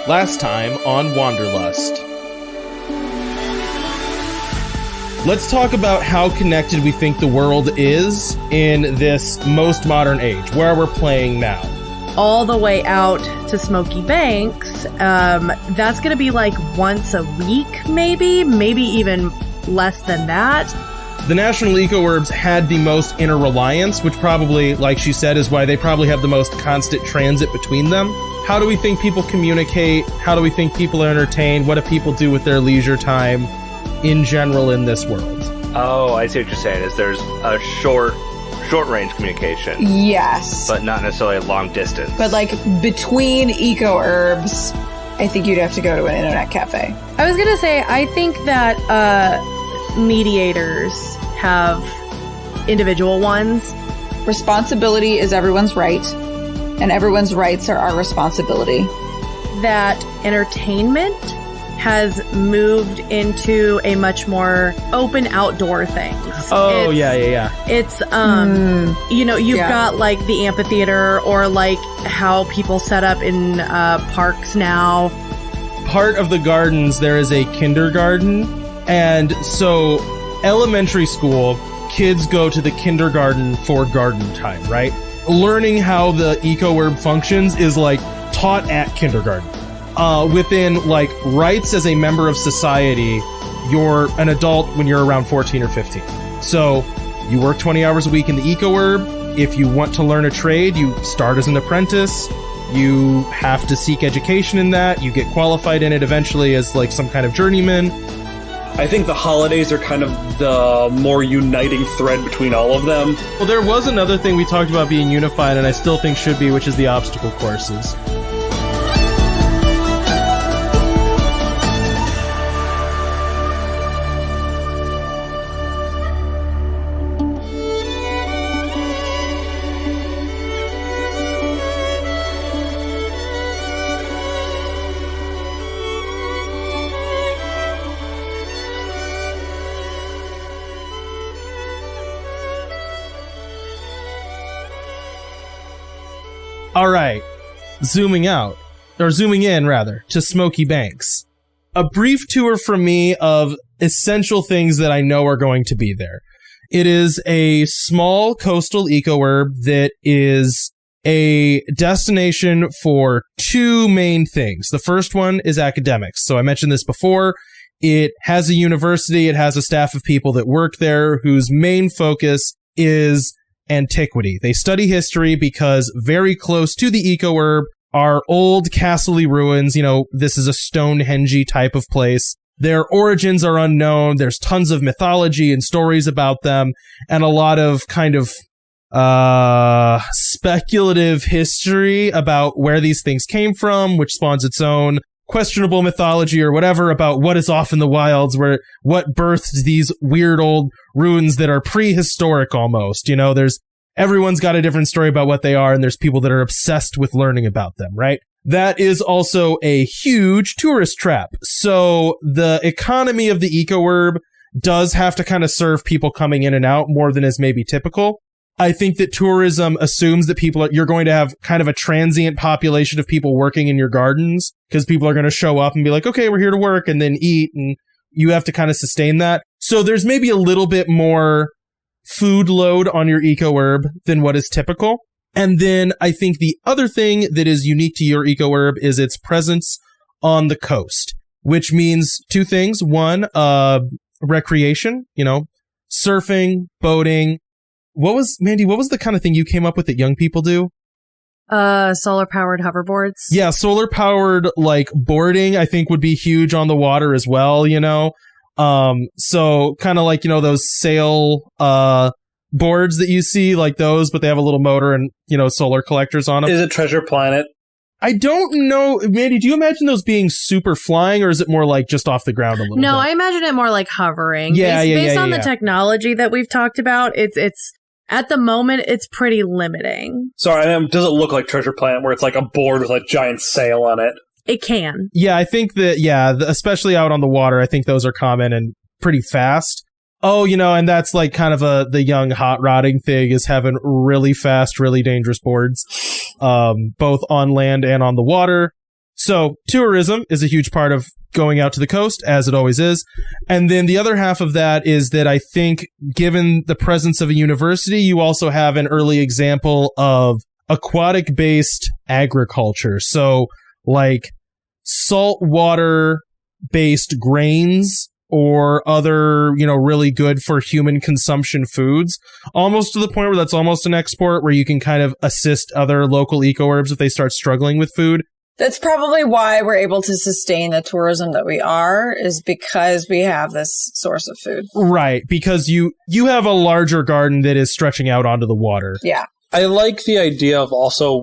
Last time on Wanderlust. Let's talk about how connected we think the world is in this most modern age, where we're playing now. All the way out to Smokey Banks, that's going to be like once a week, maybe even less than that. The National Eco Urbs had the most interreliance, which probably, like she said, is why they probably have the most constant transit between them. How do we think people communicate? How do we think people are entertained? What do people do with their leisure time in general in this world? Oh, I see what you're saying, is there's a short-range communication. Yes. But not necessarily a long distance. But like between Eco Urbs, I think you'd have to go to an internet cafe. I was going to say, I think that mediators have individual ones. Responsibility is everyone's right, and everyone's rights are our responsibility. That entertainment has moved into a much more open outdoor thing. Oh, yeah. It's, you've got like the amphitheater or like how people set up in parks now. Part of the gardens, there is a kindergarten. And so elementary school, kids go to the kindergarten for garden time, right? Learning how the Eco Urb functions is like taught at kindergarten. Within like rights as a member of society, you're an adult when you're around 14 or 15. So you work 20 hours a week in the Eco Urb. If you want to learn a trade, you start as an apprentice. You have to seek education in that. You get qualified in it eventually as like some kind of journeyman. I think the holidays are kind of the more uniting thread between all of them. Well, there was another thing we talked about being unified, and I still think should be, which is the obstacle courses. All right, zooming in, to Smokey Banks. A brief tour from me of essential things that I know are going to be there. It is a small coastal eco urb that is a destination for two main things. The first one is academics. So I mentioned this before. It has a university. It has a staff of people that work there whose main focus is antiquity. They study history because very close to the Eco Urb are old castle-y ruins. You know, this is a Stonehenge type of place. Their origins are unknown. There's tons of mythology and stories about them, and a lot of kind of speculative history about where these things came from, which spawns its own questionable mythology or whatever about what is off in the wilds, what birthed these weird old ruins that are prehistoric almost. You know, everyone's got a different story about what they are, and there's people that are obsessed with learning about them, right? That is also a huge tourist trap. So the economy of the Eco Urb does have to kind of serve people coming in and out more than is maybe typical. I think that tourism assumes that you're going to have kind of a transient population of people working in your gardens, because people are going to show up and be like, okay, we're here to work, and then eat, and you have to kind of sustain that. So there's maybe a little bit more food load on your Eco Urb than what is typical. And then I think the other thing that is unique to your Eco Urb is its presence on the coast, which means two things. One, recreation, surfing, boating. Mandy, what was the kind of thing you came up with that young people do? Solar-powered hoverboards. Yeah, solar-powered, like, boarding, I think would be huge on the water as well, So kind of like, those sail boards that you see, like those, but they have a little motor and, solar collectors on them. Is it Treasure Planet? I don't know. Mandy, do you imagine those being super flying, or is it more like just off the ground a little bit? No, I imagine it more like hovering. Yeah, Based on the technology that we've talked about, it's at the moment, it's pretty limiting. Sorry, does it look like Treasure Planet, where it's like a board with a giant sail on it? It can. Yeah, I think that, especially out on the water, I think those are common and pretty fast. Oh, and that's like kind of the young hot rodding thing, is having really fast, really dangerous boards, both on land and on the water. So tourism is a huge part of going out to the coast, as it always is. And then the other half of that is that I think, given the presence of a university, you also have an early example of aquatic-based agriculture. So, like, saltwater-based grains or other, really good for human consumption foods, almost to the point where that's almost an export, where you can kind of assist other local eco-herbs if they start struggling with food. That's probably why we're able to sustain the tourism that we are, is because we have this source of food. Right, because you have a larger garden that is stretching out onto the water. Yeah. I like the idea of also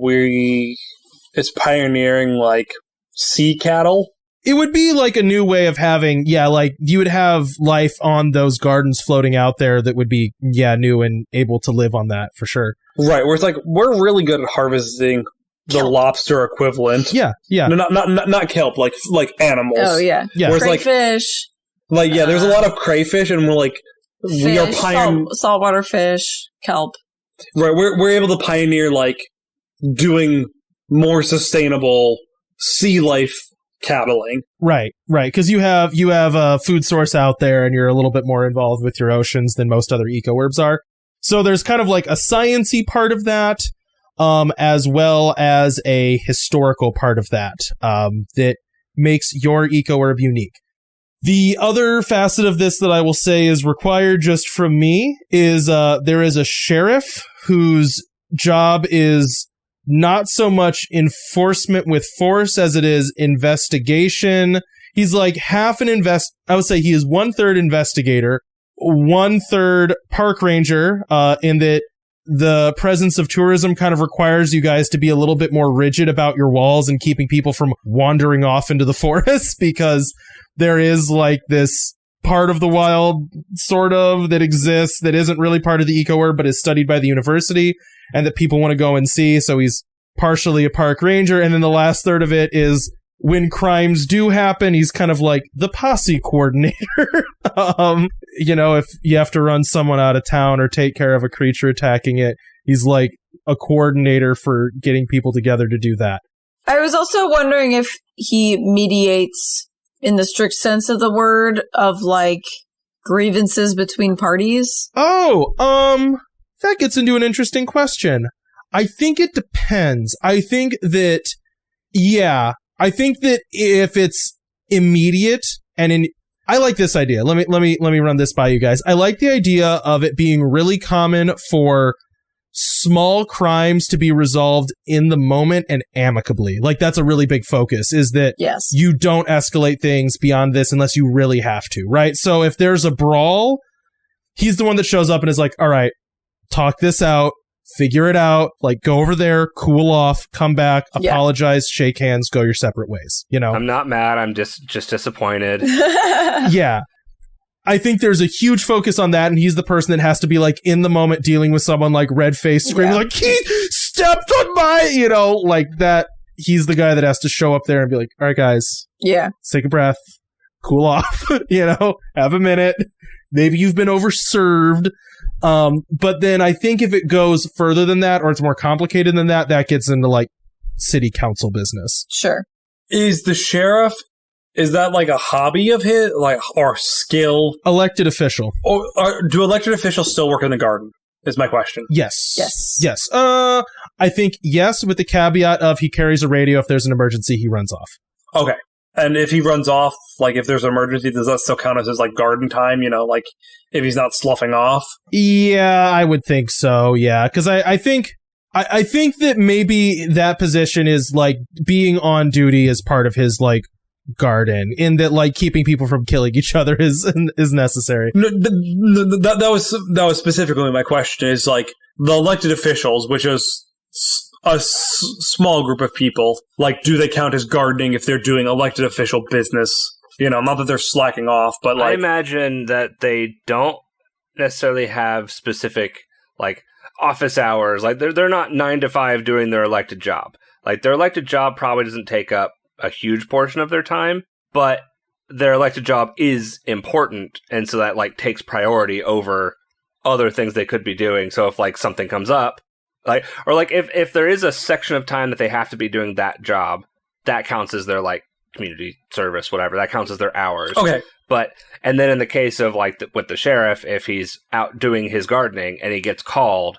it's pioneering, like, sea cattle. It would be like a new way of having, like you would have life on those gardens floating out there that would be, new and able to live on that for sure. Right, where it's like, we're really good at harvesting the kelp. Lobster equivalent. Yeah. No, not kelp, like animals. Oh, yeah. Whereas crayfish. There's a lot of crayfish, and we're like, fish, we are pioneering saltwater fish, kelp. Right, we're able to pioneer, like, doing more sustainable sea life cattling. Right, because you have a food source out there, and you're a little bit more involved with your oceans than most other eco-herbs are. So there's kind of like a science-y part of that, as well as a historical part of that, that makes your eco-herb unique. The other facet of this that I will say is required just from me is there is a sheriff whose job is not so much enforcement with force as it is investigation. He's like half I would say he is 1/3 investigator, 1/3 park ranger, in that the presence of tourism kind of requires you guys to be a little bit more rigid about your walls and keeping people from wandering off into the forest, because there is like this part of the wild sort of that exists that isn't really part of the eco-herb but is studied by the university and that people want to go and see. So he's partially a park ranger. And then the last third of it is when crimes do happen, he's kind of like the posse coordinator. If you have to run someone out of town or take care of a creature attacking it, he's like a coordinator for getting people together to do that. I was also wondering if he mediates in the strict sense of the word of like grievances between parties. That gets into an interesting question. I think it depends. I think that if it's immediate I like this idea. Let me run this by you guys. I like the idea of it being really common for small crimes to be resolved in the moment and amicably. Like, that's a really big focus, is that you don't escalate things beyond this unless you really have to, right? So if there's a brawl, he's the one that shows up and is like, all right, talk this out, figure it out, like go over there, cool off, come back, apologize, shake hands, go your separate ways, I'm not mad, I'm just disappointed. Yeah. I think there's a huge focus on that, and he's the person that has to be like in the moment dealing with someone like red-faced screaming like, he stepped on my, like that. He's the guy that has to show up there and be like, all right, guys. Yeah. Take a breath, cool off, have a minute. Maybe you've been overserved. But then I think if it goes further than that, or it's more complicated than that, that gets into like city council business. Sure. Is the sheriff, is that like a hobby of his, like, or skill? Elected official. Or do elected officials still work in the garden? Is my question. Yes. I think yes, with the caveat of he carries a radio. If there's an emergency, he runs off. Okay. And if he runs off, like if there's an emergency, does that still count as his like garden time? Like if he's not sloughing off? Yeah, I would think so. Yeah, because I think that maybe that position is like being on duty as part of his like garden, in that like keeping people from killing each other is necessary. No, that was specifically my question. Is like the elected officials, which is a small group of people, like, do they count as gardening if they're doing elected official business? Not that they're slacking off, but like, I imagine that they don't necessarily have specific like office hours. Like they're not 9 to 5 doing their elected job. Like their elected job probably doesn't take up a huge portion of their time, but their elected job is important, and so that like takes priority over other things they could be doing. So if like something comes up, like, or like if there is a section of time that they have to be doing that job, that counts as their like community service, whatever. That counts as their hours. Okay. And then in the case of like with the sheriff, if he's out doing his gardening and he gets called,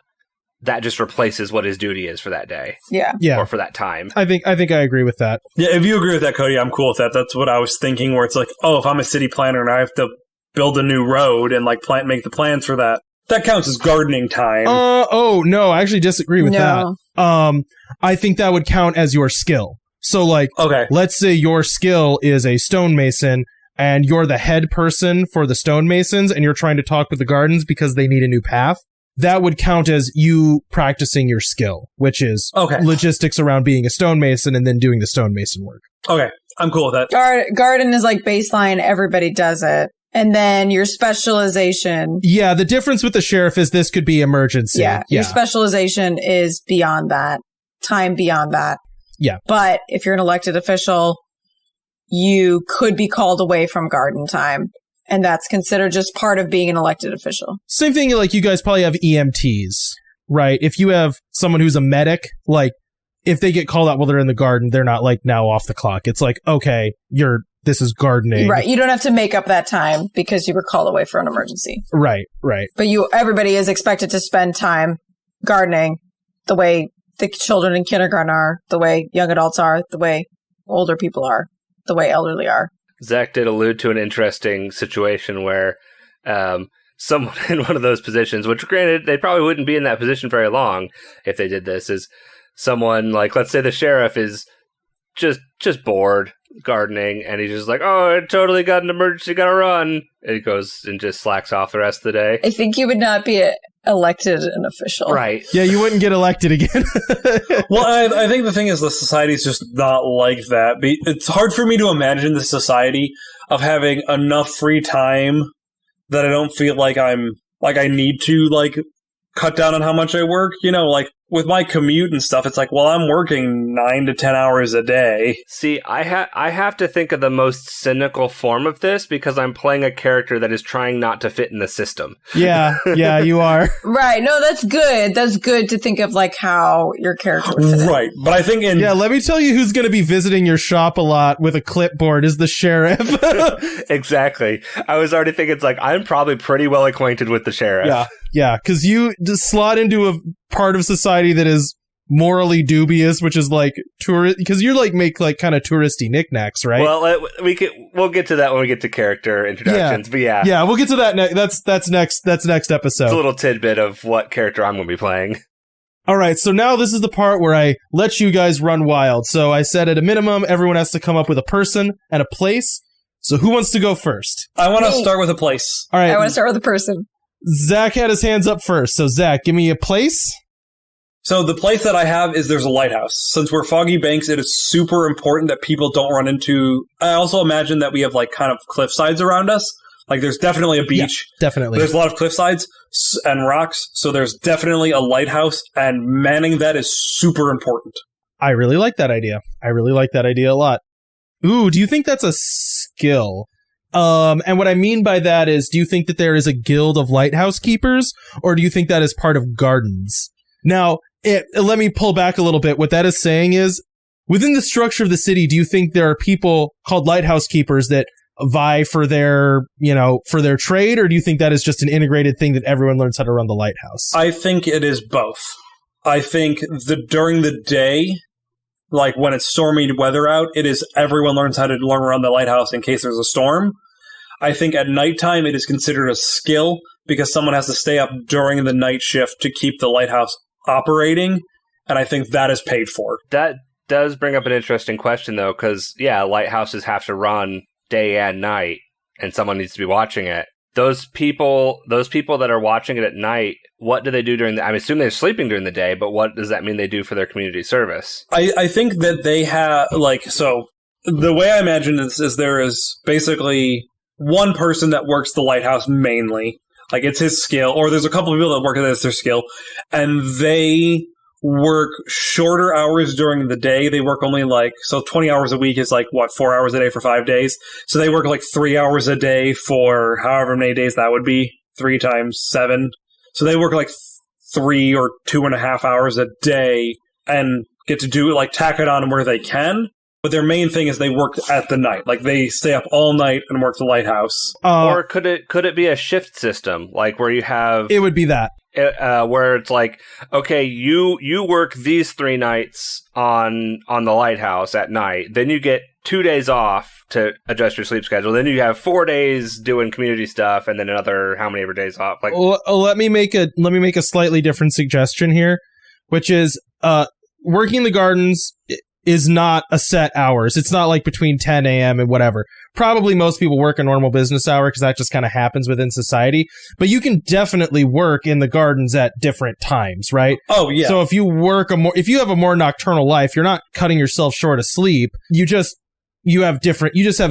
that just replaces what his duty is for that day. Yeah. Or for that time. I think I agree with that. Yeah, if you agree with that, Cody, I'm cool with that. That's what I was thinking, where it's like, oh, if I'm a city planner and I have to build a new road and like make the plans for that, that counts as gardening time. Oh, no, I actually disagree with that. I think that would count as your skill. So like, okay, let's say your skill is a stonemason and you're the head person for the stonemasons and you're trying to talk with the gardens because they need a new path. That would count as you practicing your skill, which is logistics around being a stonemason and then doing the stonemason work. Okay, I'm cool with that. Garden is like baseline, everybody does it. And then your specialization. Yeah, the difference with the sheriff is this could be emergency. Yeah, your specialization is beyond that, time beyond that. Yeah. But if you're an elected official, you could be called away from garden time. And that's considered just part of being an elected official. Same thing, like you guys probably have EMTs, right? If you have someone who's a medic, like if they get called out while they're in the garden, they're not like now off the clock. It's like, okay, this is gardening. Right. You don't have to make up that time because you were called away for an emergency. Right. But everybody is expected to spend time gardening the way the children in kindergarten are, the way young adults are, the way older people are, the way elderly are. Zach did allude to an interesting situation where someone in one of those positions, which granted, they probably wouldn't be in that position very long if they did this, is someone like, let's say the sheriff is just bored gardening and he's just like, oh, I totally got an emergency, gotta run. And he goes and just slacks off the rest of the day. I think you would not be elected an official. Right. Yeah, you wouldn't get elected again. Well, I think the thing is the society is just not like that. It's hard for me to imagine the society of having enough free time that I don't feel like I need to like cut down on how much I work. You know, like with my commute and stuff, it's like, well, I'm working 9 to 10 hours a day. See, I have to think of the most cynical form of this because I'm playing a character that is trying not to fit in the system. Yeah, you are. Right. No, that's good. That's good to think of like how your character would fit in. Right. But I think Yeah, let me tell you who's going to be visiting your shop a lot with a clipboard is the sheriff. Exactly. I was already thinking, it's like, I'm probably pretty well acquainted with the sheriff. Yeah, because you just slot into a part of society that is morally dubious, which is like tourist, because you like make like kind of touristy knickknacks, right? Well, we'll get to that when we get to character introductions. But yeah, we'll get to that. That's next episode. It's a little tidbit of what character I'm going to be playing. All right, so now this is the part where I let you guys run wild. So I said at a minimum, everyone has to come up with a person and a place. So who wants to go first? I want to start with a place. All right, I want to start with a person. Zach had his hands up first. So Zach, give me a place. So the place that I have is there's a lighthouse. Since we're Foggy Banks, it is super important that people don't run into... I also imagine that we have like kind of cliff sides around us. Like there's definitely a beach. Yeah, definitely. There's a lot of cliff sides and rocks. So there's definitely a lighthouse, and manning that is super important. I really like that idea. I really like that idea a lot. Ooh, do you think that's a skill? And what I mean by that is, do you think that there is a guild of lighthouse keepers, or do you think that is part of gardens? Now, let me pull back a little bit. What that is saying is, within the structure of the city, do you think there are people called lighthouse keepers that vie for their trade, or do you think that is just an integrated thing that everyone learns how to run the lighthouse? I think it is both. I think during the day, like when it's stormy weather out, it is everyone learns how to run the lighthouse in case there's a storm. I think at nighttime it is considered a skill because someone has to stay up during the night shift to keep the lighthouse operating, and I think that is paid for. That does bring up an interesting question, though, because, lighthouses have to run day and night, and someone needs to be watching it. Those people that are watching it at night, what do they do during the... I assume they're sleeping during the day, but what does that mean they do for their community service? I think that they have, so the way I imagine this is there is basically one person that works the lighthouse mainly. Like, it's his skill, or there's a couple of people that work it as their skill, and they work shorter hours during the day. They work only 20 hours a week is 4 hours a day for 5 days. So they work 3 hours a day for however many days that would be, 3 times 7. So they work 3 or 2.5 hours a day and get to do tack it on where they can. but their main thing is they work at the night. Like they stay up all night and work the lighthouse. Or could it be a shift system, like where you have It would be that. where it's like, okay, you work these 3 nights on the lighthouse at night, then you get 2 days off to adjust your sleep schedule, then you have 4 days doing community stuff, and then another how many ever days off. Like, let me make a slightly different suggestion here, which is working the gardens is not a set hours. It's not like between 10 a.m. and whatever. Probably most people work a normal business hour because that just kind of happens within society. But you can definitely work in the gardens at different times, right? Oh, yeah. So if you have a more nocturnal life, you're not cutting yourself short of sleep. You just have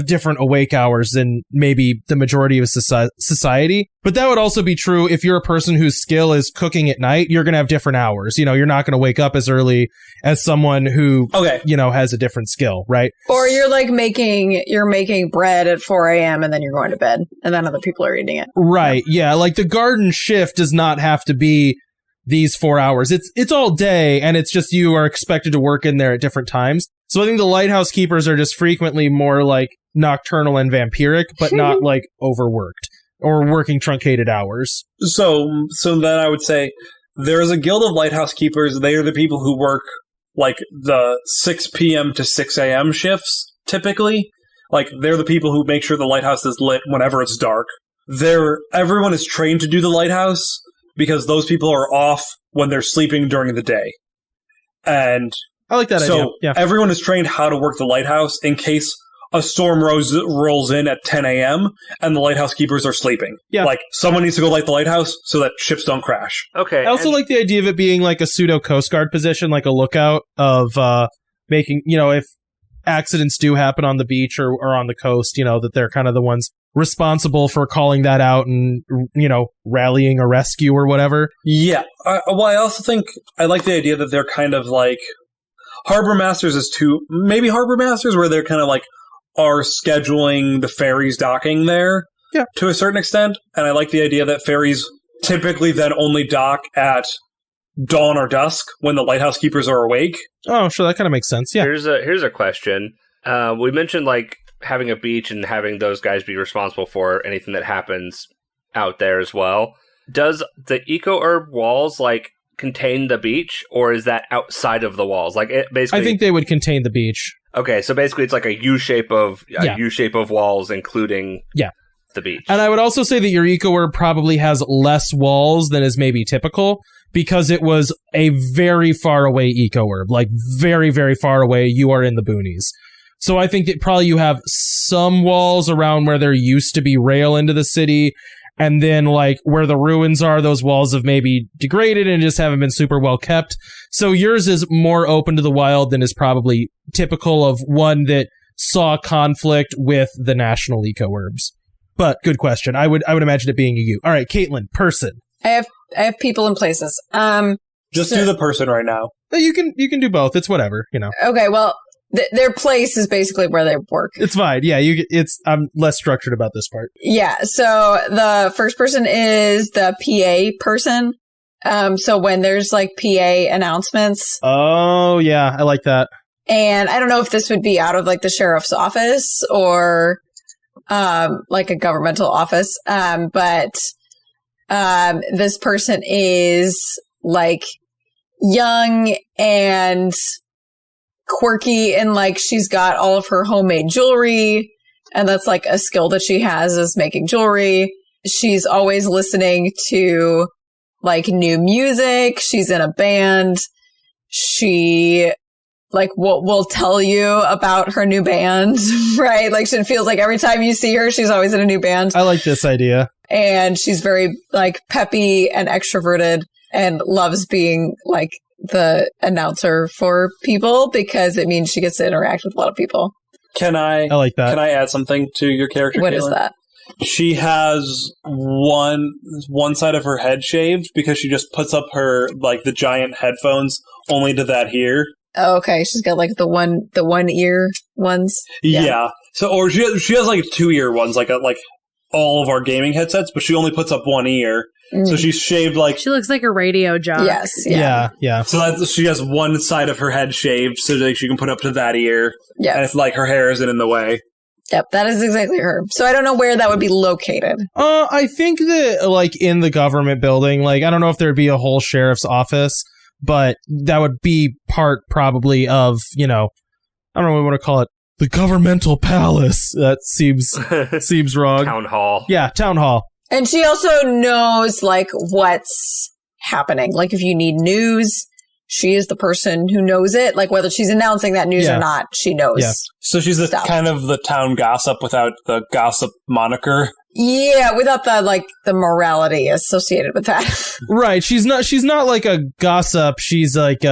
different awake hours than maybe the majority of society. But that would also be true if you're a person whose skill is cooking at night. You're going to have different hours. You're not going to wake up as early as someone who, has a different skill, right? Or you're like making bread at 4 a.m. and then you're going to bed and then other people are eating it. Right. Yeah. Like the garden shift does not have to be these 4 hours. It's all day, and it's just you are expected to work in there at different times. So I think the lighthouse keepers are just frequently more like nocturnal and vampiric, but not like overworked or working truncated hours. So then I would say there is a guild of lighthouse keepers. They are the people who work like the 6 p.m. to 6 a.m. shifts, typically. Like, they're the people who make sure the lighthouse is lit whenever it's dark. Everyone is trained to do the lighthouse because those people are off when they're sleeping during the day. And I like that idea. So everyone is trained how to work the lighthouse in case a storm rolls in at 10 a.m. and the lighthouse keepers are sleeping. Yeah. Like, someone needs to go light the lighthouse so that ships don't crash. Okay. I also like the idea of it being like a pseudo Coast Guard position, like a lookout of making, if accidents do happen on the beach or on the coast, that they're kind of the ones responsible for calling that out and, rallying a rescue or whatever. Yeah. Well, I also think I like the idea that they're kind of like Harbor Masters maybe Harbor Masters, where they're kind of like are scheduling the ferries docking there to a certain extent. And I like the idea that ferries typically then only dock at dawn or dusk when the lighthouse keepers are awake. Oh, sure. That kind of makes sense. Yeah. Here's a question. We mentioned like having a beach and having those guys be responsible for anything that happens out there as well. Does the Eco Urb walls like contain the beach, or is that outside of the walls? Like, it basically, I think they would contain the beach. Okay, so basically it's like a U shape of walls, including the beach. And I would also say that your Eco Urb probably has less walls than is maybe typical, because it was a very far away Eco Urb, like very, very far away. You are in the boonies. So I think that probably you have some walls around where there used to be rail into the city, and then like where the ruins are, those walls have maybe degraded and just haven't been super well kept. So yours is more open to the wild than is probably typical of one that saw conflict with the national Eco Urbs. But good question. I would imagine it being a you. All right, Caitlin, person. I have people and places. Just do the person right now. You can do both. It's whatever, Okay, well, their place is basically where they work. It's fine. Yeah, I'm less structured about this part. Yeah, so the first person is the PA person. So when there's like PA announcements. Oh, yeah, I like that. And I don't know if this would be out of like the sheriff's office or like a governmental office. But this person is like young and quirky, and like she's got all of her homemade jewelry, and that's like a skill that she has, is making jewelry. She's always listening to like new music. She's in a band. She like will tell you about her new band, right? Like, she feels like every time you see her, she's always in a new band. I like this idea. And she's very like peppy and extroverted and loves being like the announcer for people because it means she gets to interact with a lot of people. I like that. Can I add something to your character? What Caitlin? is that? She has one side of her head shaved because she just puts up her like the giant headphones only to that here. Oh, okay. She's got like the one ear ones. Yeah. So, or she has like 2 ear ones, like all of our gaming headsets, but she only puts up one ear. So she's shaved like... She looks like a radio jock. Yes. Yeah. So she has one side of her head shaved so that she can put up to that ear. Yeah. And it's like her hair isn't in the way. Yep, that is exactly her. So I don't know where that would be located. I think that, like, in the government building, like, I don't know if there'd be a whole sheriff's office, but that would be part probably of, you know, I don't know what we want to call it, the governmental palace. That seems wrong. Town hall. Yeah, town hall. And she also knows, like, what's happening. Like, if you need news, she is the person who knows it. Like, whether she's announcing that news or not, she knows. Yeah. So she's kind of the town gossip without the gossip moniker. Yeah, without the morality associated with that. Right. She's not like a gossip. She's like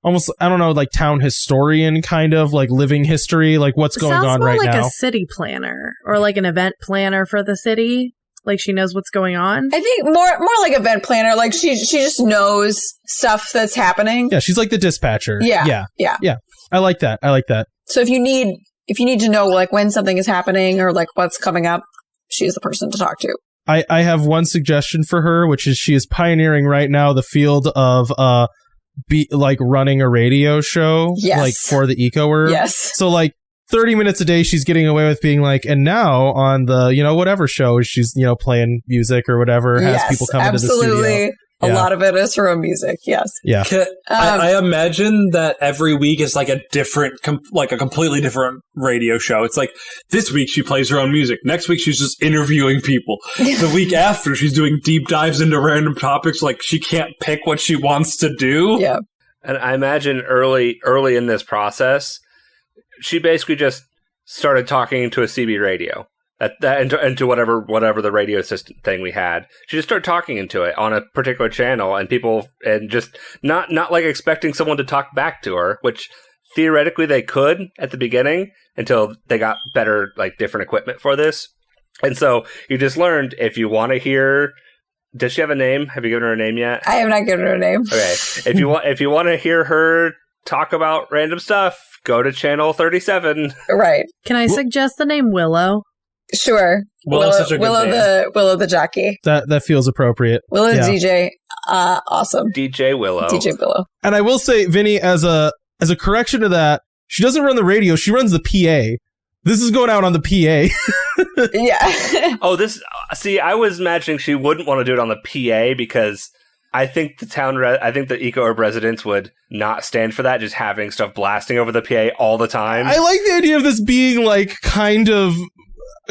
almost, I don't know, like town historian kind of, like living history, like what's going on right now. Sounds more like a city planner or like an event planner for the city. Like she knows what's going on. I think more like event planner. Like she just knows stuff that's happening. Yeah, she's like the dispatcher. Yeah. I like that. So if you need to know like when something is happening or like what's coming up, she's the person to talk to. I have one suggestion for her, which is she is pioneering right now the field of running a radio show, like for the Eco Urb. Yes. So like 30 minutes a day she's getting away with being like, and now on the, you know, whatever show she's, you know, playing music or whatever, has people come into the studio. A lot of it is her own music. Yes. Yeah. I imagine that every week is like a completely different radio show. It's like this week she plays her own music. Next week she's just interviewing people. The week after she's doing deep dives into random topics. Like she can't pick what she wants to do. Yeah. And I imagine early in this process, she basically just started talking to a CB radio. Into whatever the radio system thing we had. She just started talking into it on a particular channel, and people, and just not like expecting someone to talk back to her, which theoretically they could at the beginning until they got better, like different equipment for this. And so you just learned, if you want to hear, does she have a name? Have you given her a name yet? I have not given her a name. Okay. If you want to hear her talk about random stuff, go to channel 37. Right. Can I suggest the name Willow? Sure. Willow's such a good name. Willow the jockey. That feels appropriate. Willow DJ. Awesome. DJ Willow. DJ Willow. And I will say, Vinny, as a correction to that, she doesn't run the radio, she runs the PA. This is going out on the PA. Yeah. I was imagining she wouldn't want to do it on the PA because I think the Eco Urb residents would not stand for that, just having stuff blasting over the PA all the time. I like the idea of this being like kind of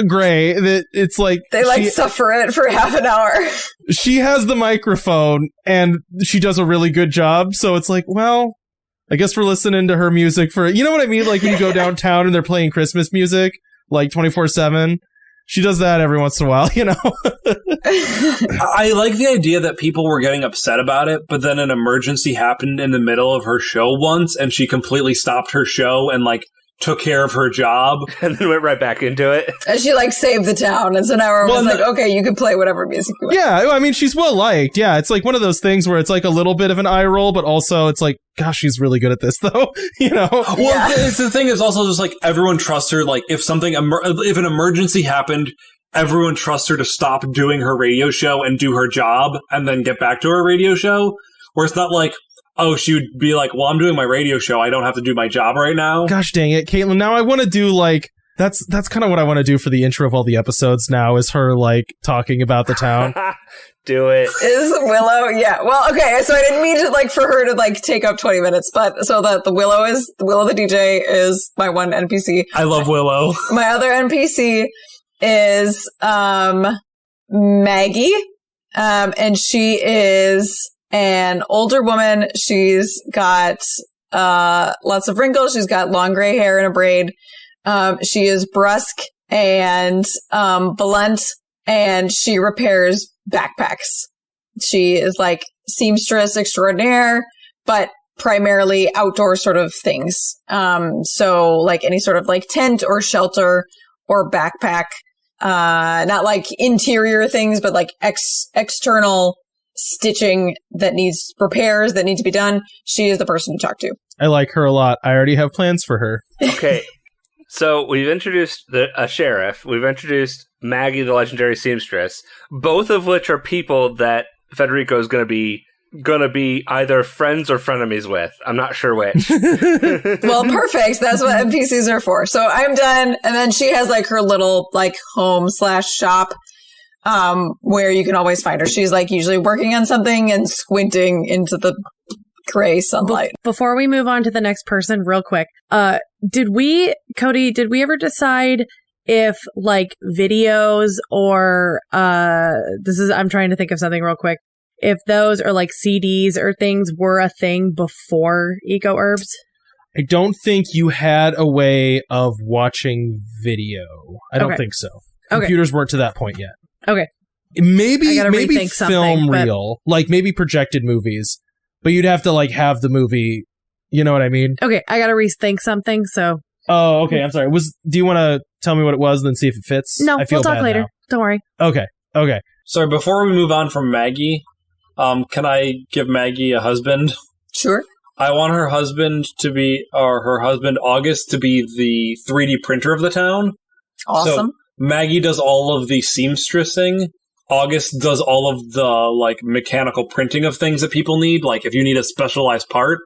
gray, that it's like they suffer it for half an hour. She has the microphone and she does a really good job, so it's like, well, I guess we're listening to her music for, you know what I mean, like when you go downtown and they're playing Christmas music like 24/7. She does that every once in a while, you know. I like the idea that people were getting upset about it, but then an emergency happened in the middle of her show once and she completely stopped her show and like took care of her job. And then went right back into it. And she like saved the town. And so now everyone's like, okay, you can play whatever music you want. Yeah, I mean, she's well liked. Yeah, it's like one of those things where it's like a little bit of an eye roll, but also it's like, gosh, she's really good at this though. You know? Well, it's the thing is also just like everyone trusts her. Like if an emergency happened, everyone trusts her to stop doing her radio show and do her job and then get back to her radio show. Where it's not like, oh, she would be like, well, I'm doing my radio show. I don't have to do my job right now. Gosh dang it, Caitlin. Now I want to do like, that's kind of what I want to do for the intro of all the episodes now, is her like talking about the town. Do it. Is Willow? Yeah. Well, okay. So I didn't mean to like for her to like take up 20 minutes, but so that the Willow the DJ is my one NPC. I love Willow. My other NPC is Maggie. And she is an older woman. She's got lots of wrinkles. She's got long gray hair and a braid. She is brusque and blunt, and she repairs backpacks. She is like seamstress extraordinaire, but primarily outdoor sort of things. So like any sort of like tent or shelter or backpack, not like interior things, but like external stitching that needs repairs that need to be done. She is the person to talk to. I like her a lot. I already have plans for her. Okay. So we've introduced a sheriff. We've introduced Maggie, the legendary seamstress, both of which are people that Federico is going to be either friends or frenemies with. I'm not sure which. Well, perfect. That's what NPCs are for. So I'm done. And then she has like her little like home/shop where you can always find her. She's like usually working on something and squinting into the gray sunlight. Before we move on to the next person, real quick, Cody, did we ever decide if like videos or I'm trying to think of something real quick. If those or like CDs or things were a thing before Eco Urbs? I don't think you had a way of watching video. I don't think so. Computers weren't to that point yet. Okay. Maybe film but... reel, like maybe projected movies, but you'd have to like have the movie. You know what I mean? Okay, I gotta rethink something. So. Oh, okay. I'm sorry. Do you want to tell me what it was, and then see if it fits? No, we'll talk later. Now. Don't worry. Okay. Sorry. Before we move on from Maggie, can I give Maggie a husband? Sure. I want her husband August to be the 3D printer of the town. Awesome. So Maggie does all of the seamstressing. August does all of the like mechanical printing of things that people need, like if you need a specialized part.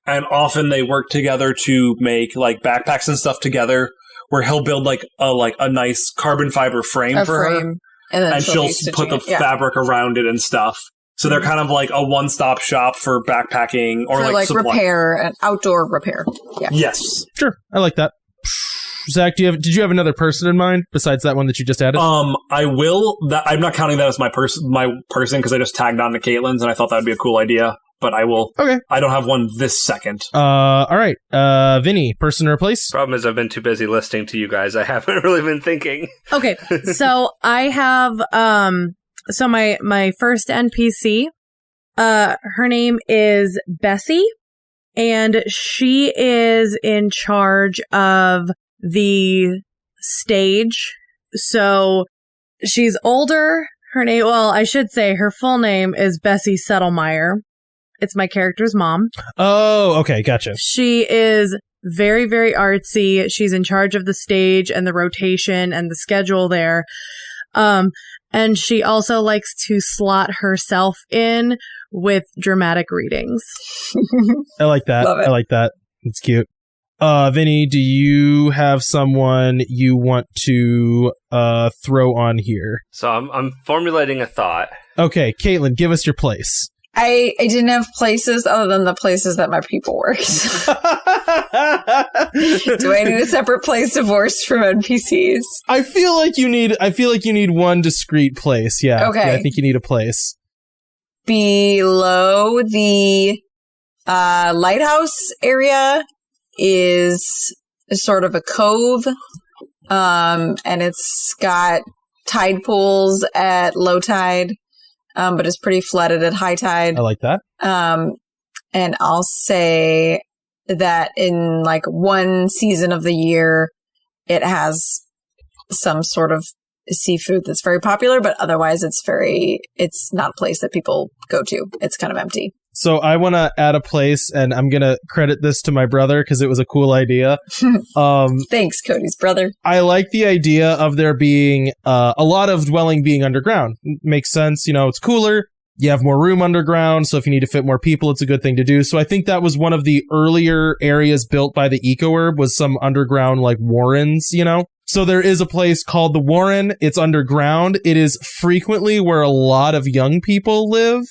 And often they work together to make like backpacks and stuff together, where he'll build like a nice carbon fiber frame for her, and she'll put the fabric around it and stuff. So they're kind of like a one-stop shop for backpacking or for like repair and outdoor repair. Yeah. Yes. Sure. I like that. Zach, did you have another person in mind besides that one that you just added? I will. I'm not counting that as my person because I just tagged on to Caitlin's and I thought that would be a cool idea. But I will. Okay. I don't have one this second. All right. Vinny, person or place? Problem is I've been too busy listening to you guys. I haven't really been thinking. Okay. So I have, so my first NPC, her name is Bessie, and she is in charge of the stage. So she's older. I should say her full name is Bessie Settlemeyer. It's my character's mom. Oh, okay. Gotcha. She is very, very artsy. She's in charge of the stage and the rotation and the schedule there. And she also likes to slot herself in with dramatic readings. I like that. I like that. It's cute. Vinny, do you have someone you want to throw on here? So I'm formulating a thought. Okay, Caitlin, give us your place. I didn't have places other than the places that my people worked. Do I need a separate place divorced from NPCs? I feel like you need one discrete place. Yeah. Okay. Yeah, I think you need a place below the lighthouse area is sort of a cove, and it's got tide pools at low tide. But it's pretty flooded at high tide. I like that. And I'll say that in like one season of the year, it has some sort of seafood that's very popular, but otherwise it's not a place that people go to. It's kind of empty. So I want to add a place, and I'm going to credit this to my brother because it was a cool idea. Thanks, Cody's brother. I like the idea of there being a lot of dwelling being underground. Makes sense. It's cooler. You have more room underground, so if you need to fit more people, it's a good thing to do. So I think that was one of the earlier areas built by the Eco Urb was some underground like warrens, So there is a place called the Warren. It's underground. It is frequently where a lot of young people live,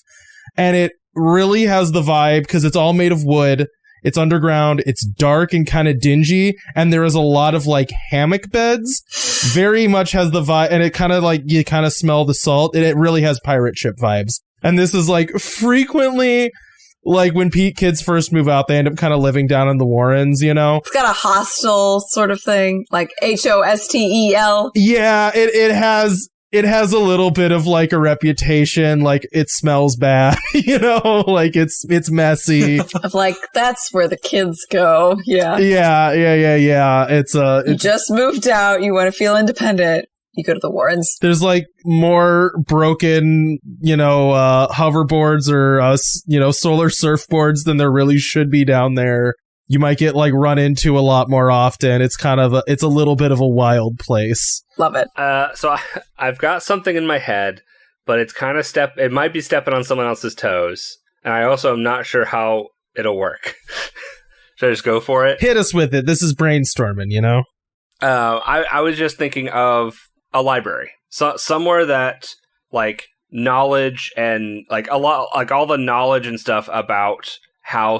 and it really has the vibe because it's all made of wood. It's underground. It's dark and kind of dingy, and there is a lot of like hammock beds. Very much has the vibe, and it kind of like you kind of smell the salt, and it really has pirate ship vibes. And this is like frequently like when kids first move out, they end up kind of living down in the Warrens, It's got a hostel sort of thing, like HOSTEL. Yeah, it has a little bit of like a reputation, like it smells bad, like it's messy. Of like, that's where the kids go. Yeah. Yeah. It's you just moved out. You want to feel independent. You go to the Warrens. There's like more broken, hoverboards or, solar surfboards than there really should be down there. you might get like run into a lot more often. It's kind of it's a little bit of a wild place. Love it. So I've got something in my head, but it's kind of it might be stepping on someone else's toes. And I also am not sure how it'll work. Should I just go for it? Hit us with it. This is brainstorming, you know? I was just thinking of a library. So somewhere that like knowledge and like a lot, like all the knowledge and stuff about how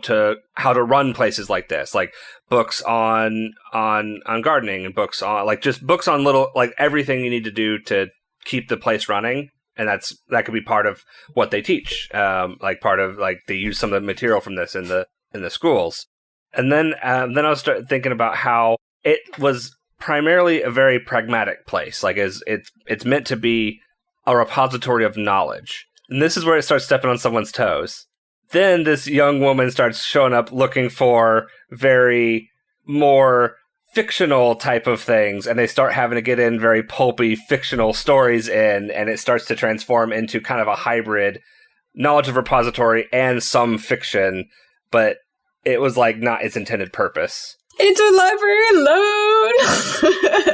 to run places like this, like books on gardening and books on like just books on little like everything you need to do to keep the place running. And that could be part of what they teach. Like part of like they use some of the material from this in the schools. And then I was thinking about how it was primarily a very pragmatic place. Like it's meant to be a repository of knowledge. And this is where it starts stepping on someone's toes. Then this young woman starts showing up looking for very more fictional type of things, and they start having to get in very pulpy fictional stories in, and it starts to transform into kind of a hybrid knowledge of repository and some fiction, but it was like not its intended purpose. It's a library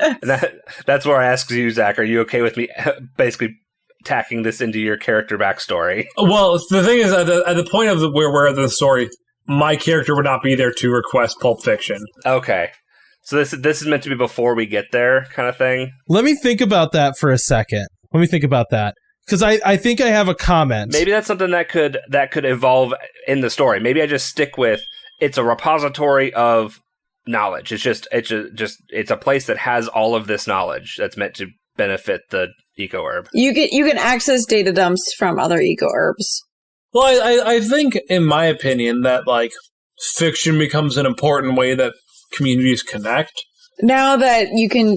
alone. And that's where I ask you, Zach, are you okay with me basically tacking this into your character backstory? Well, the thing is, at the point of where we're at the story, my character would not be there to request Pulp Fiction. Okay. So this is meant to be before we get there kind of thing? Let me think about that for a second. Let me think about that. Because I think I have a comment. Maybe that's something that could evolve in the story. Maybe I just stick with it's a repository of knowledge. It's a place that has all of this knowledge that's meant to benefit the Eco Urb. You can access data dumps from other Eco Urbs. Well, I think, in my opinion, that like fiction becomes an important way that communities connect. Now that you can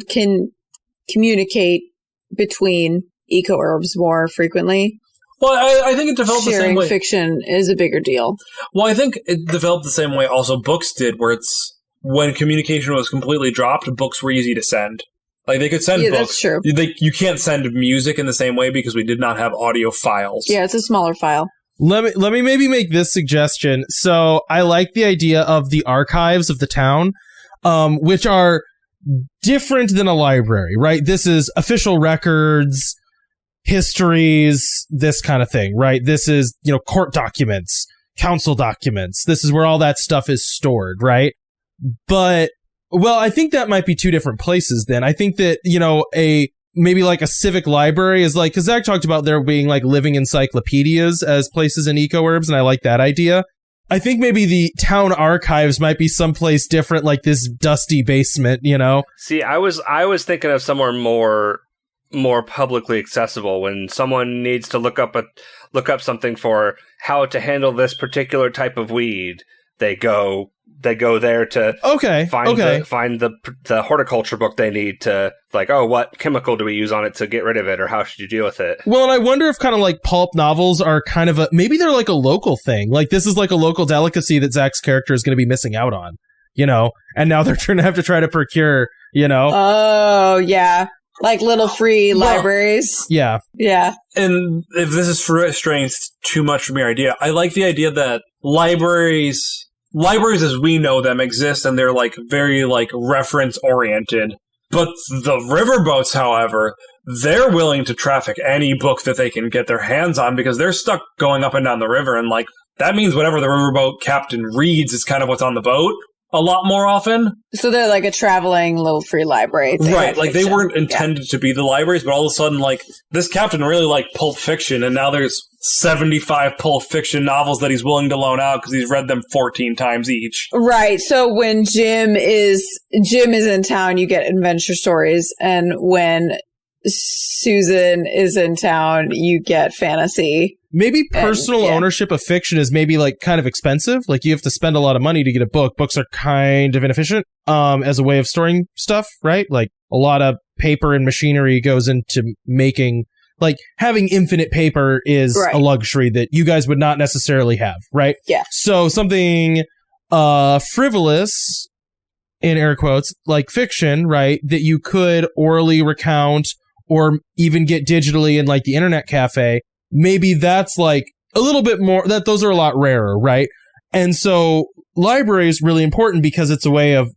communicate between Eco Urbs more frequently. Well, I think it developed the same way. Sharing fiction is a bigger deal. Well, I think it developed the same way also books did, where it's when communication was completely dropped, books were easy to send. Like, they could send books. That's true. You can't send music in the same way because we did not have audio files. Yeah, it's a smaller file. Let me maybe make this suggestion. So I like the idea of the archives of the town, which are different than a library, right? This is official records, histories, this kind of thing, right? This is, court documents, council documents. This is where all that stuff is stored, right? But, well, I think that might be two different places then. I think that, maybe like a civic library is like, because Zach talked about there being like living encyclopedias as places in Eco Urbs, and I like that idea. I think maybe the town archives might be someplace different, like this dusty basement, See, I was thinking of somewhere more publicly accessible. When someone needs to look up something for how to handle this particular type of weed, they go there to find the horticulture book they need to, like, oh, what chemical do we use on it to get rid of it, or how should you deal with it? Well, and I wonder if kind of like pulp novels are kind of maybe they're like a local thing. Like, this is like a local delicacy that Zach's character is going to be missing out on, and now they're going to have to try to procure, Oh, yeah. Like little free libraries. Yeah. Yeah. And if this is straying too much from your idea, I like the idea that libraries as we know them exist, and they're like very like reference oriented. But the riverboats, however, they're willing to traffic any book that they can get their hands on because they're stuck going up and down the river, and like that means whatever the riverboat captain reads is kind of what's on the boat a lot more often. So they're like a traveling little free library. Right, like they weren't intended to be the libraries, but all of a sudden, like, this captain really liked Pulp Fiction, and now there's 75 Pulp Fiction novels that he's willing to loan out because he's read them 14 times each. Right, so when Jim is in town, you get adventure stories, and when Susan is in town, you get fantasy. Maybe personal ownership of fiction is maybe like kind of expensive. Like, you have to spend a lot of money to get a book. Books are kind of inefficient as a way of storing stuff, right? Like, a lot of paper and machinery goes into making, like, having infinite paper is a luxury that you guys would not necessarily have, right? Yeah. So something frivolous, in air quotes, like fiction, right, that you could orally recount or even get digitally in like the internet cafe, maybe that's like a little bit more, that those are a lot rarer, right? And so library is really important because it's a way of,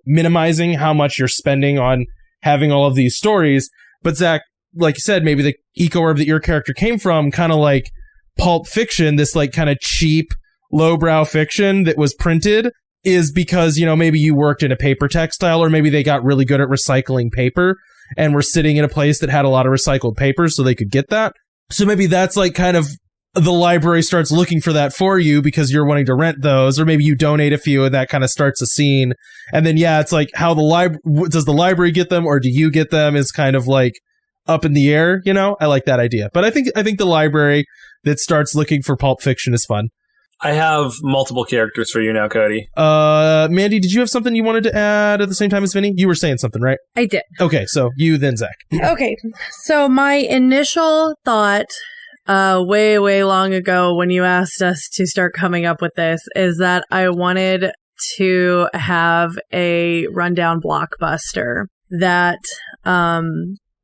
minimizing how much you're spending on having all of these stories. But Zach, like you said, maybe the Eco Urb that your character came from, kind of like Pulp Fiction, this like kind of cheap, lowbrow fiction that was printed, is because, maybe you worked in a paper textile, or maybe they got really good at recycling paper and were sitting in a place that had a lot of recycled paper so they could get that. So maybe that's like kind of the library starts looking for that for you because you're wanting to rent those, or maybe you donate a few and that kind of starts a scene. And then, it's like how does the library get them, or do you get them, is kind of like up in the air, I like that idea. But I think the library that starts looking for Pulp Fiction is fun. I have multiple characters for you now, Cody. Mandy, did you have something you wanted to add at the same time as Vinny? You were saying something, right? I did. Okay, so you then Zach. Okay, so my initial thought, way, way long ago when you asked us to start coming up with this, is that I wanted to have a rundown blockbuster that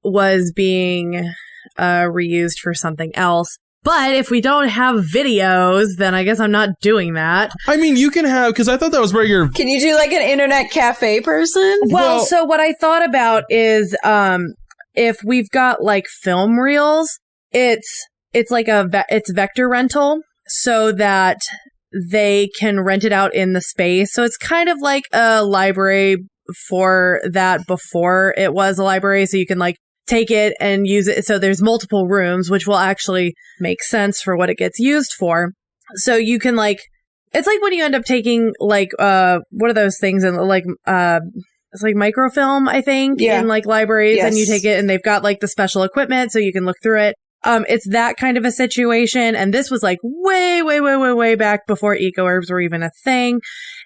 was being reused for something else. But if we don't have videos, then I guess I'm not doing that. I mean, you can have, because I thought that was where you're... Can you do like an internet cafe person? Well, so what I thought about is if we've got like film reels, it's like it's vector rental so that they can rent it out in the space. So it's kind of like a library for that before it was a library. So you can like take it and use it. So there's multiple rooms, which will actually make sense for what it gets used for. So you can like, it's like when you end up taking like, what are those things? And like, it's like microfilm, I think, in like libraries. Yes. And you take it and they've got like the special equipment so you can look through it. It's that kind of a situation. And this was like way, way, way, way, way back before Eco Urbs were even a thing.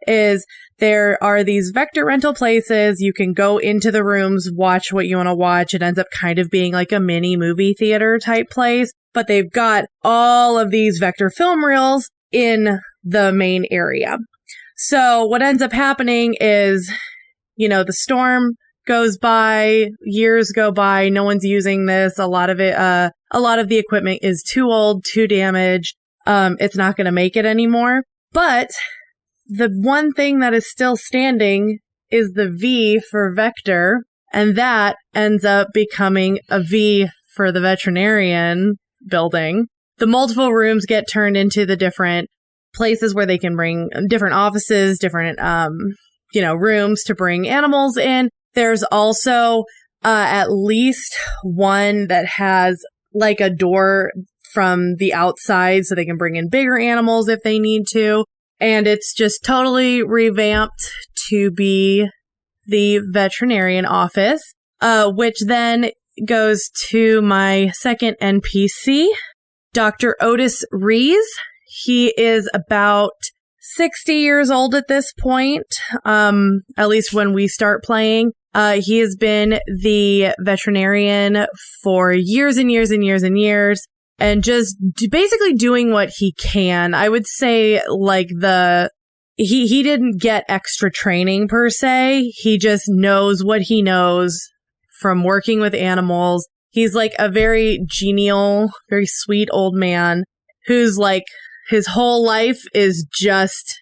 Is there are these vector rental places. You can go into the rooms, watch what you want to watch. It ends up kind of being like a mini movie theater type place, but they've got all of these vector film reels in the main area. So what ends up happening is, the storm goes by, years go by, no one's using this. A lot of the equipment is too old, too damaged. It's not going to make it anymore. But the one thing that is still standing is the V for vector, and that ends up becoming a V for the veterinarian building. The multiple rooms get turned into the different places where they can bring different offices, different, rooms to bring animals in. There's also at least one that has like a door from the outside so they can bring in bigger animals if they need to. And it's just totally revamped to be the veterinarian office, which then goes to my second NPC, Dr. Otis Rees. He is about 60 years old at this point, at least when we start playing. He has been the veterinarian for years and years and years and years, and just basically doing what he can. I would say like he didn't get extra training per se. He just knows what he knows from working with animals. He's like a very genial, very sweet old man who's like, his whole life is just,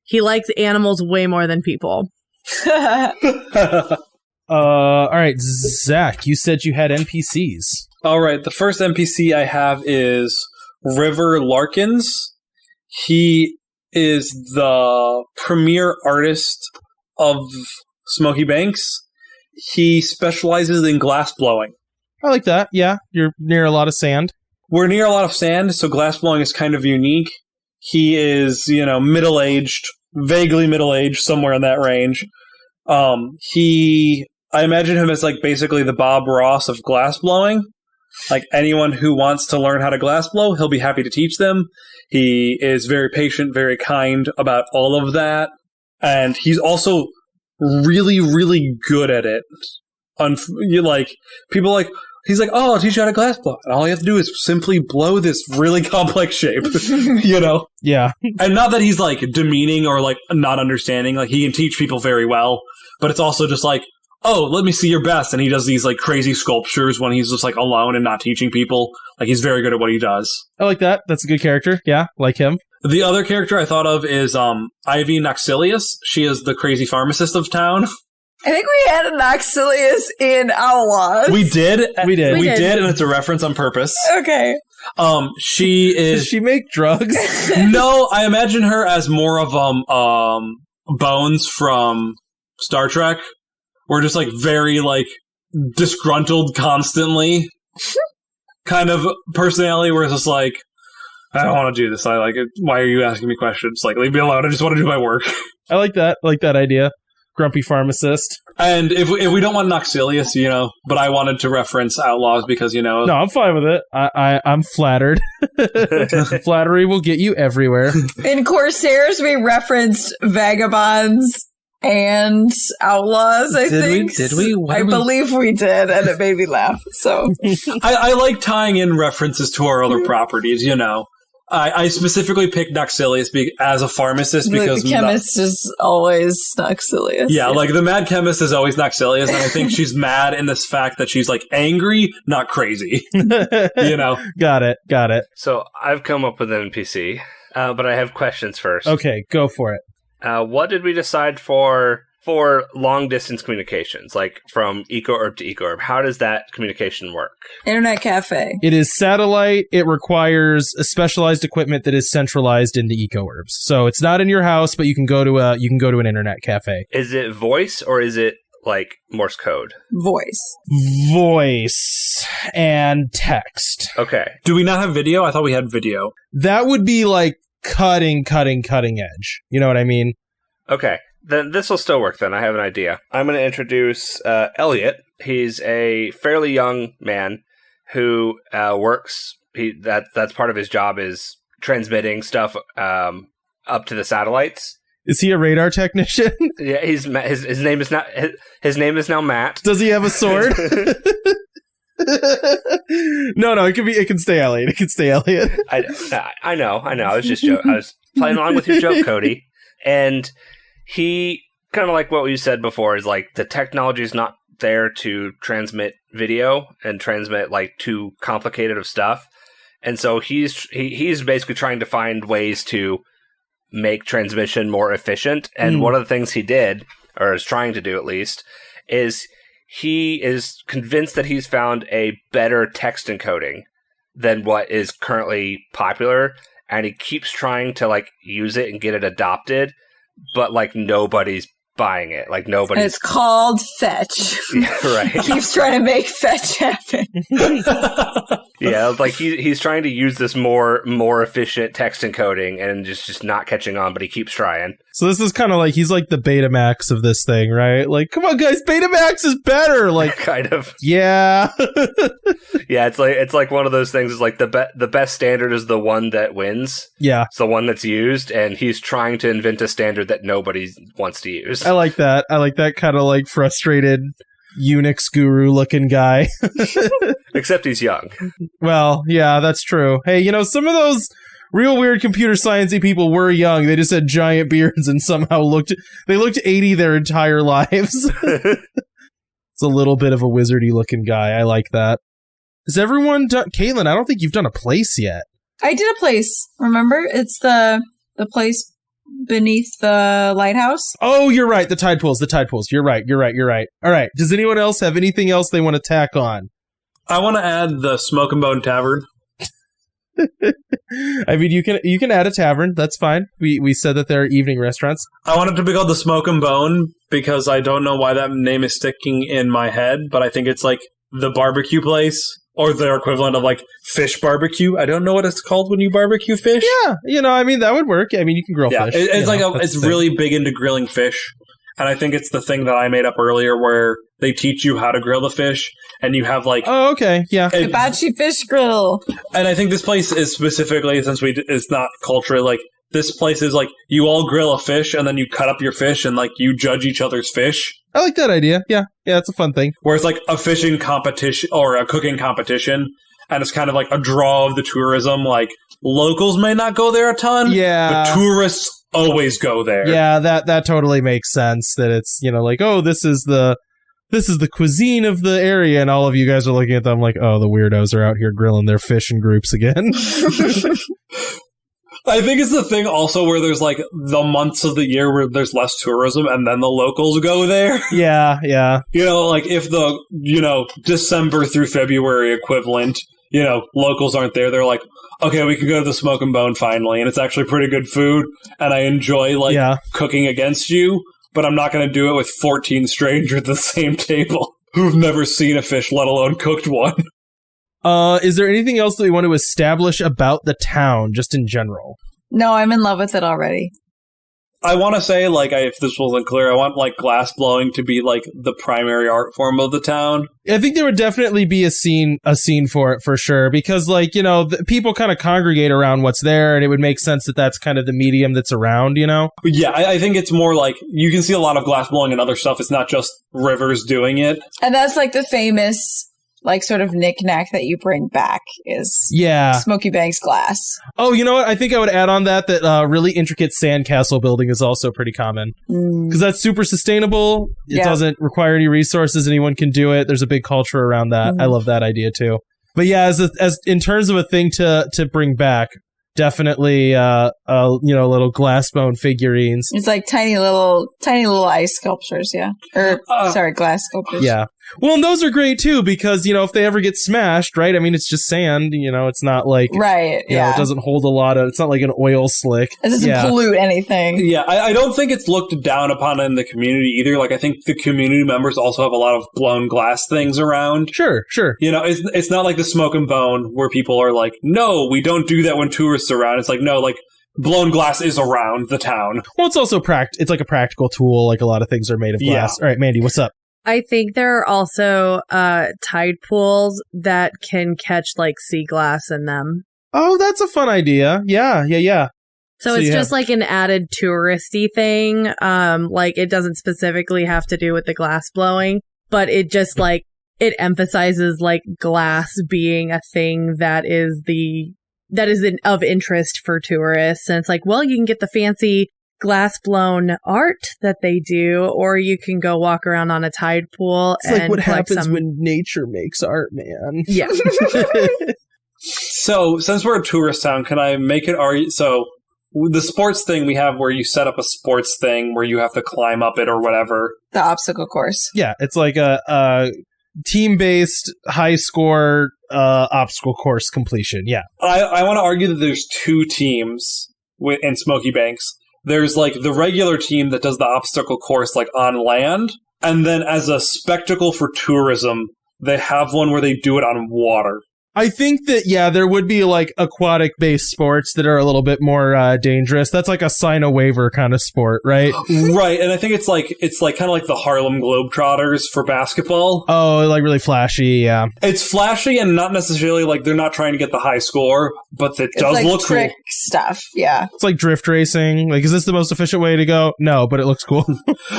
he likes animals way more than people. All right, Zach, you said you had NPCs. All right, the first NPC I have is River Larkins. He is the premier artist of Smokey Banks. He specializes in glass blowing. I like that. Yeah, you're near a lot of sand. We're near a lot of sand, so glass blowing is kind of unique. He is, middle-aged, vaguely middle-aged, somewhere in that range. I imagine him as like basically the Bob Ross of glass blowing. Like anyone who wants to learn how to glass blow, he'll be happy to teach them. He is very patient, very kind about all of that. And he's also really, really good at it. People like, he's like, oh, I'll teach you how to glass blow. And all you have to do is simply blow this really complex shape, Yeah. And not that he's like demeaning or like not understanding. Like he can teach people very well, but it's also just like, oh, let me see your best. And he does these like crazy sculptures when he's just like alone and not teaching people. Like he's very good at what he does. I like that. That's a good character. Yeah, like him. The other character I thought of is Ivy Noxilius. She is the crazy pharmacist of town. I think we had an Noxilius in Outlaws. We did, We did. and it's a reference on purpose. Okay. She is. Does she make drugs? No, I imagine her as more of Bones from Star Trek. We're just like very like disgruntled constantly, kind of personality. Where it's just like, I don't want to do this. I like it. Why are you asking me questions? Like, leave me alone. I just want to do my work. I like that. I like that idea. Grumpy pharmacist. And if we don't want Noxilius, but I wanted to reference Outlaws because, No, I'm fine with it. I'm flattered. Flattery will get you everywhere. In Corsairs, we referenced Vagabonds and Outlaws, I think. Did we? I believe we did, and it made me laugh. So I like tying in references to our other properties, I specifically picked Noxilius as a pharmacist because the chemist is always Noxilius. Yeah, like the mad chemist is always Noxilius, and I think she's mad in this fact that she's like angry, not crazy. Got it. So I've come up with an NPC, but I have questions first. Okay, go for it. What did we decide for long distance communications, like from Eco Urb to Eco Urb? How does that communication work? Internet cafe. It is satellite. It requires a specialized equipment that is centralized in the Eco Urbs. So it's not in your house, but you can go to an internet cafe. Is it voice or is it like Morse code? Voice and text. Okay. Do we not have video? I thought we had video. That would be like cutting edge. You know what I mean? Okay. Then this will still work then. I have an idea. I'm going to introduce Elliot. He's a fairly young man who works. That's part of his job is transmitting stuff up to the satellites. Is he a radar technician? Yeah, his name is now Matt. Does he have a sword? No, it can stay Elliot. It can stay Elliot. I know. I was just I was playing along with your joke, Cody. And he, kind of like what we said before, is like the technology is not there to transmit video and transmit like too complicated of stuff. And so he's basically trying to find ways to make transmission more efficient. And one of the things he did, or is trying to do at least, is he is convinced that he's found a better text encoding than what is currently popular. And he keeps trying to like use it and get it adopted. But like nobody's buying it. Like nobody's. It's called fetch. Yeah, right. He keeps trying to make fetch happen. Yeah, like he's trying to use this more efficient text encoding and just not catching on, but he keeps trying. So this is kind of like he's like the Betamax of this thing, right? Like, come on, guys, Betamax is better. Like, kind of. Yeah. Yeah, it's like one of those things. Is like the best standard is the one that wins. Yeah, it's the one that's used, and he's trying to invent a standard that nobody wants to use. I like that. Kind of like frustrated Unix guru looking guy. Except he's young. Well, yeah, that's true. Hey, some of those real weird computer sciencey people were young. They just had giant beards and somehow looked 80 their entire lives. It's a little bit of a wizardy looking guy. I like that. Has everyone done... Caitlin, I don't think you've done a place yet. I did a place. Remember? It's the place beneath the lighthouse. Oh, you're right. The tide pools. You're right. All right. Does anyone else have anything else they want to tack on? I want to add the Smoke and Bone Tavern. I mean, you can add a tavern. That's fine. We said that there are evening restaurants. I want it to be called the Smoke and Bone because I don't know why that name is sticking in my head, but I think it's like the barbecue place or their equivalent of like fish barbecue. I don't know what it's called when you barbecue fish. Yeah, I mean that would work. I mean, you can grill fish. It's like it's really big into grilling fish. And I think it's the thing that I made up earlier where they teach you how to grill the fish and you have like... Oh, okay. Yeah. Hibachi fish grill. And I think this place is specifically, since it's not culturally like, this place is like, you all grill a fish and then you cut up your fish and like you judge each other's fish. I like that idea. Yeah, it's a fun thing. Where it's like a fishing competition or a cooking competition. And it's kind of like a draw of the tourism. Like, locals may not go there a ton. Yeah. But tourists always go there. Yeah, that totally makes sense. That it's, like, oh, this is the cuisine of the area, and all of you guys are looking at them like, oh, the weirdos are out here grilling their fish in groups again. I think it's the thing also where there's like the months of the year where there's less tourism and then the locals go there. Yeah, yeah. Like if the, December through February equivalent, locals aren't there, they're like, okay, we can go to the Smoke and Bone finally, and it's actually pretty good food, and I enjoy cooking against you, but I'm not going to do it with 14 strangers at the same table who've never seen a fish, let alone cooked one. Is there anything else that we want to establish about the town, just in general? No, I'm in love with it already. I want to say, if this wasn't clear, I want, glass blowing to be, the primary art form of the town. I think there would definitely be a scene for it, for sure, because, people kind of congregate around what's there, and it would make sense that that's kind of the medium that's around, Yeah, I think it's more you can see a lot of glass blowing and other stuff. It's not just rivers doing it. And that's, the famous... sort of knick-knack that you bring back is Smokey Banks glass. Oh, you know what? I think I would add on that really intricate sandcastle building is also pretty common. Because that's super sustainable. It doesn't require any resources. Anyone can do it. There's a big culture around that. I love that idea, too. But yeah, as in terms of a thing to bring back, definitely, little glass bone figurines. It's tiny little ice sculptures, yeah. Or, glass sculptures. Yeah. Well, and those are great, too, because, if they ever get smashed, right? I mean, it's just sand, it's not right, it doesn't hold a lot of, it's not like an oil slick. It doesn't pollute anything. Yeah, I don't think it's looked down upon in the community either. I think the community members also have a lot of blown glass things around. Sure. It's not like the Smoke and Bone where people are like, no, we don't do that when tourists are around. It's no, blown glass is around the town. Well, it's also it's like a practical tool. A lot of things are made of glass. Yeah. All right, Mandy, what's up? I think there are also tide pools that can catch sea glass in them. Oh, that's a fun idea. Yeah. So it's just an added touristy thing. It doesn't specifically have to do with the glass blowing, but it just it emphasizes glass being a thing that is of interest for tourists. And it's you can get the fancy glass blown art that they do, or you can go walk around on a tide pool. It's what happens when nature makes art, man. Yeah. So since we're a tourist town, can I make it so the sports thing we have where you set up a sports thing where you have to climb up it or whatever, the obstacle course. Yeah, it's a team-based high score obstacle course completion. Yeah. I want to argue that there's two teams in Smokey Banks. There's the regular team that does the obstacle course on land, and then as a spectacle for tourism, they have one where they do it on water. I think that, there would be aquatic-based sports that are a little bit more dangerous. That's a sign a waiver kind of sport, right? Right, and I think it's kind of like the Harlem Globetrotters for basketball. Oh, really flashy, yeah. It's flashy and not necessarily they're not trying to get the high score, but it does look trick cool. Stuff, yeah. It's like drift racing. Is this the most efficient way to go? No, but it looks cool.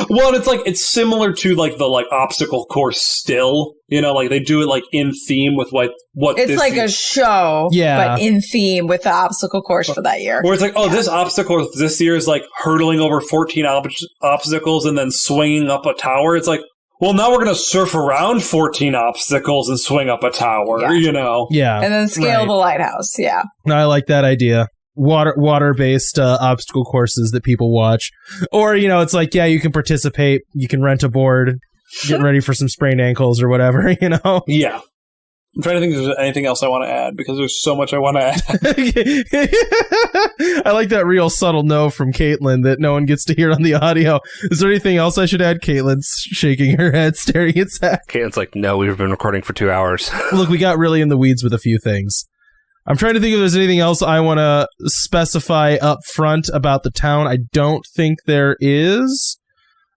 Well, it's similar to the obstacle course still. They do it in theme with what it's a show, yeah, but in theme with the obstacle course for that year. Where it's this obstacle course this year is hurdling over 14 obstacles and then swinging up a tower. It's well, now we're going to surf around 14 obstacles and swing up a tower, Yeah. And then scale the lighthouse, yeah. No, I like that idea. Water-based obstacle courses that people watch. Or, it's you can participate, you can rent a board, get ready for some sprained ankles or whatever, Yeah. I'm trying to think if there's anything else I want to add, because there's so much I want to add. I like that real subtle no from Caitlin that no one gets to hear on the audio. Is there anything else I should add? Caitlin's shaking her head, staring at Zach. Caitlin's no, we've been recording for 2 hours. Look, we got really in the weeds with a few things. I'm trying to think if there's anything else I want to specify up front about the town. I don't think there is.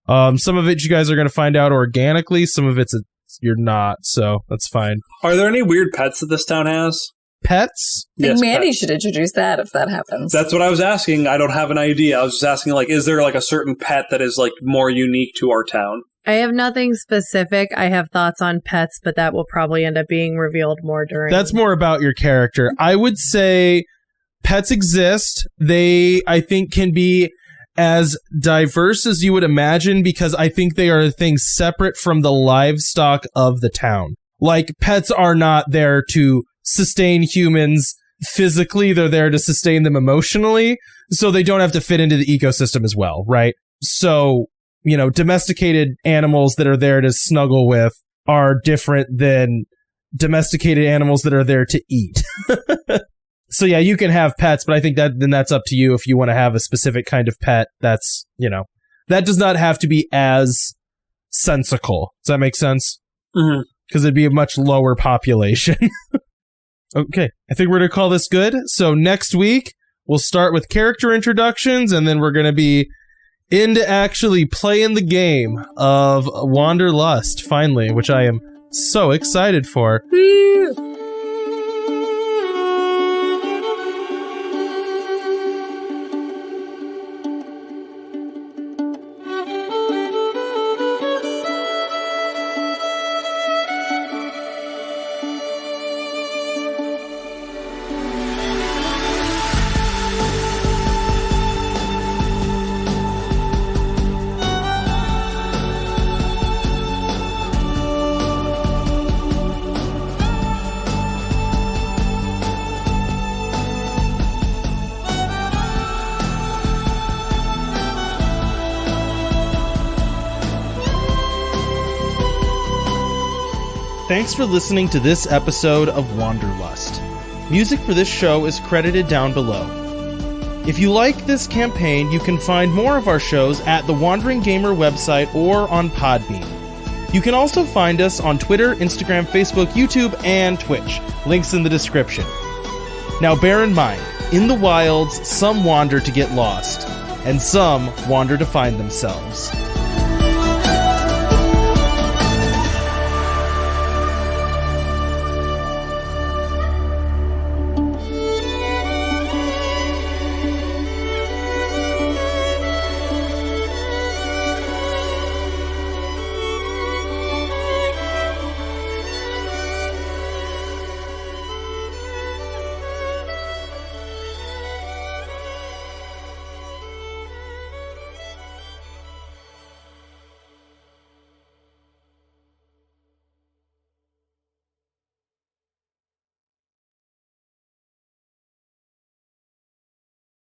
Some of it you guys are going to find out organically. Some of it's you're not, so that's fine. Are there any weird pets that this town has? Pets? I think Yes, Mandy pets. should introduce that if that happens. That's what I was asking. I don't have an idea. I was just asking, is there a certain pet that is more unique to our town? I have nothing specific. I have thoughts on pets, but that will probably end up being revealed more during. That's more about your character. I would say pets exist. They, I think, can be as diverse as you would imagine, because I think they are things separate from the livestock of the town. Pets are not there to sustain humans, physically, they're there to sustain them emotionally, so they don't have to fit into the ecosystem as well, right? So, domesticated animals that are there to snuggle with are different than domesticated animals that are there to eat. So yeah, you can have pets, but I think that's up to you if you want to have a specific kind of pet. That's, that does not have to be as sensical. Does that make sense? Mm-hmm. Because it'd be a much lower population. Okay, I think we're going to call this good. So next week, we'll start with character introductions, and then we're going to be into actually playing the game of Wanderlust, finally, which I am so excited for. Thanks for listening to this episode of Wanderlust. Music for this show is credited down below. If you like this campaign, you can find more of our shows at the Wandering Gamer website or on Podbean. You can also find us on Twitter, Instagram, Facebook, YouTube, and Twitch. Links in the description. Now bear in mind, in the wilds, some wander to get lost, and some wander to find themselves.